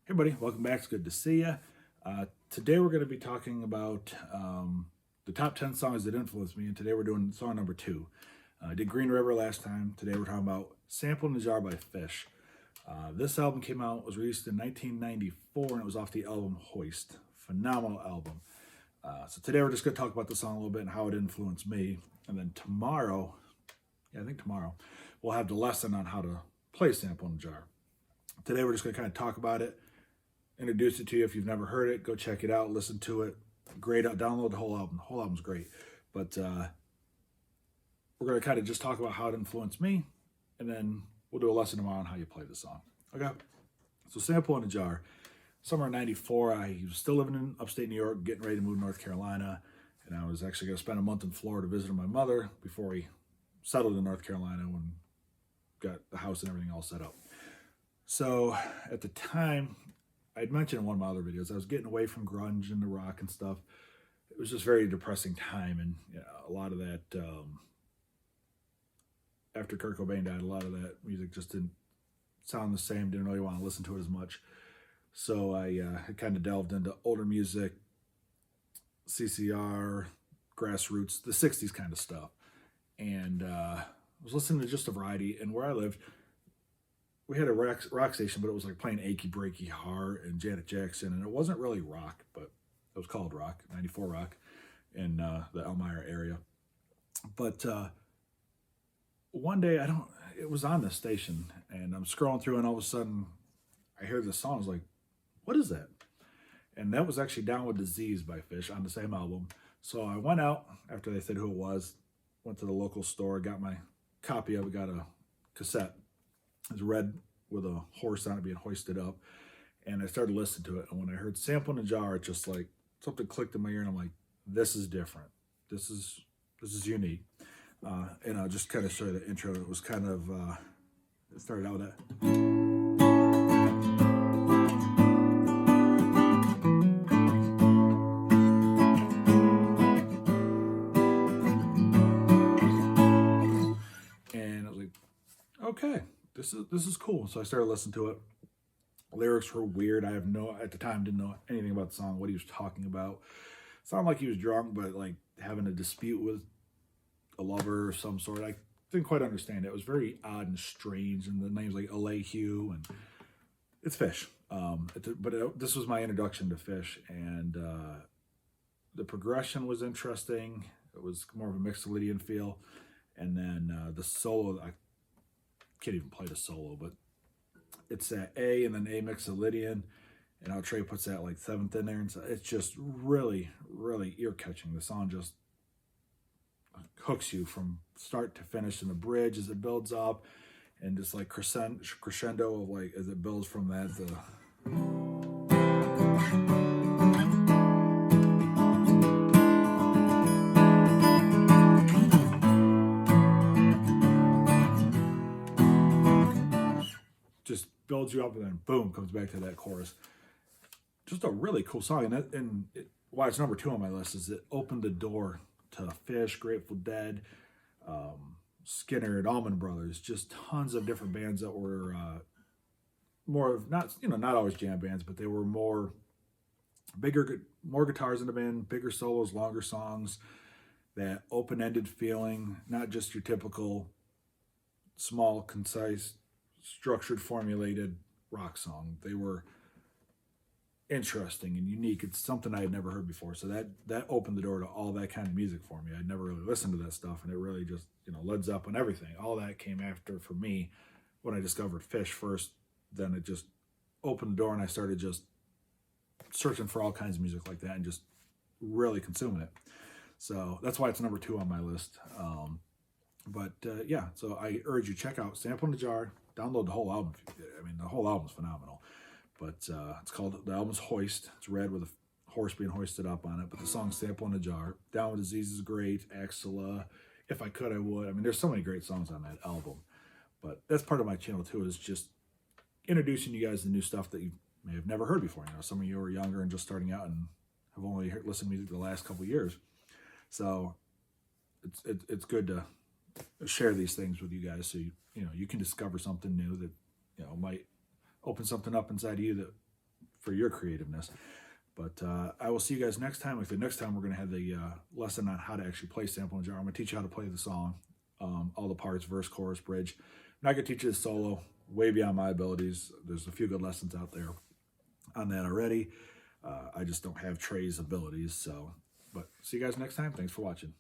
Hey, buddy, welcome back. It's good to see you. Today, we're going to be talking about the top 10 songs that influenced me, and today we're doing song number two. I did Green River last time. Today, we're talking about Sample in the Jar by Phish. This album came out, was released in 1994, and it was off the album Hoist. Phenomenal album. So, today, we're just going to talk about the song a little bit and how it influenced me. And then tomorrow, I think tomorrow, we'll have the lesson on how to play Sample in the Jar. Today, we're just going to kind of talk about it, introduce it to you. If you've never heard it, go check it out, listen to it. Great, download the whole album. The whole album's great. But we're going to kind of just talk about how it influenced me, and then we'll do a lesson tomorrow on how you play the song. Okay? So, Sample in a Jar. Summer of 94, I was still living in upstate New York, getting ready to move to North Carolina, and I was actually going to spend a month in Florida visiting my mother before we settled in North Carolina when got the house and everything all set up. So, at the time, I'd mentioned in one of my other videos, I was getting away from grunge and the rock and stuff. It was just a very depressing time, and a lot of that, after Kurt Cobain died, a lot of that music just didn't sound the same, didn't really want to listen to it as much. So I kind of delved into older music, CCR, grassroots, the 60s kind of stuff. And I was listening to just a variety, and where I lived, we had a rock station, but it was like playing Achy Breaky Heart and Janet Jackson, and it wasn't really rock, but it was called rock, 94 rock, in the Elmira area. But one day, it was on this station, and I'm scrolling through, and all of a sudden, I hear this song. I was like, what is that? And that was actually Down with Disease by Phish on the same album. So I went out after they said who it was, went to the local store, got my copy of it, got a cassette. It was red with a horse on it being hoisted up. And I started listening to it. And when I heard Sample in a Jar, it just like something clicked in my ear. And I'm like, this is different. This is unique. And I'll just kind of show you the intro. It was kind of, it started out with that. And I was like, okay, this is cool. So I started listening to it. Lyrics were weird. At the time, didn't know anything about the song, what he was talking about. It sounded like he was drunk, but like having a dispute with a lover of some sort. I didn't quite understand it. It was very odd and strange, and the name's like Hugh, and it's Phish. This was my introduction to Phish, and the progression was interesting. It was more of a Mixolydian feel, and then the solo. I can't even play the solo, but it's that A and then A Mixolydian, and how Trey puts that like seventh in there, and so it's just really, really ear catching. The song just hooks you from start to finish in the bridge as it builds up, and just like crescendo of like as it builds from that. Just builds you up, and then boom, comes back to that chorus. Just a really cool song, why it's number two on my list is it opened the door to Phish, Grateful Dead, Skinner, and Allman Brothers, just tons of different bands that were more of not always jam bands, but they were more guitars in the band, bigger solos, longer songs, that open-ended feeling, not just your typical small, concise, structured, formulated rock song. They were interesting and unique. It's something I had never heard before. So that opened the door to all that kind of music for me. I'd never really listened to that stuff, and it really just, Led Zeppelin, everything. All that came after for me when I discovered Phish first. Then it just opened the door, and I started just searching for all kinds of music like that and just really consuming it. So that's why it's number two on my list. So I urge you, check out Sample in the Jar. Download the whole album. The whole album's phenomenal. But the album's Hoist. It's red with a horse being hoisted up on it. But the song Sample in a Jar. Down with Disease is great. Axela. If I could, I would. There's so many great songs on that album. But that's part of my channel too, is just introducing you guys to new stuff that you may have never heard before. Some of you are younger and just starting out and have only listened to music the last couple of years. So it's good to share these things with you guys, so you can discover something new that might open something up inside of you that for your creativeness. But I will see you guys next time. Like the next time, we're going to have the lesson on how to actually play sample and jar. I'm going to teach you how to play the song, all the parts, verse, chorus, bridge. I'm not going to teach you the solo, way beyond my abilities. There's a few good lessons out there on that already. I just don't have Trey's abilities. So, but see you guys next time. Thanks for watching.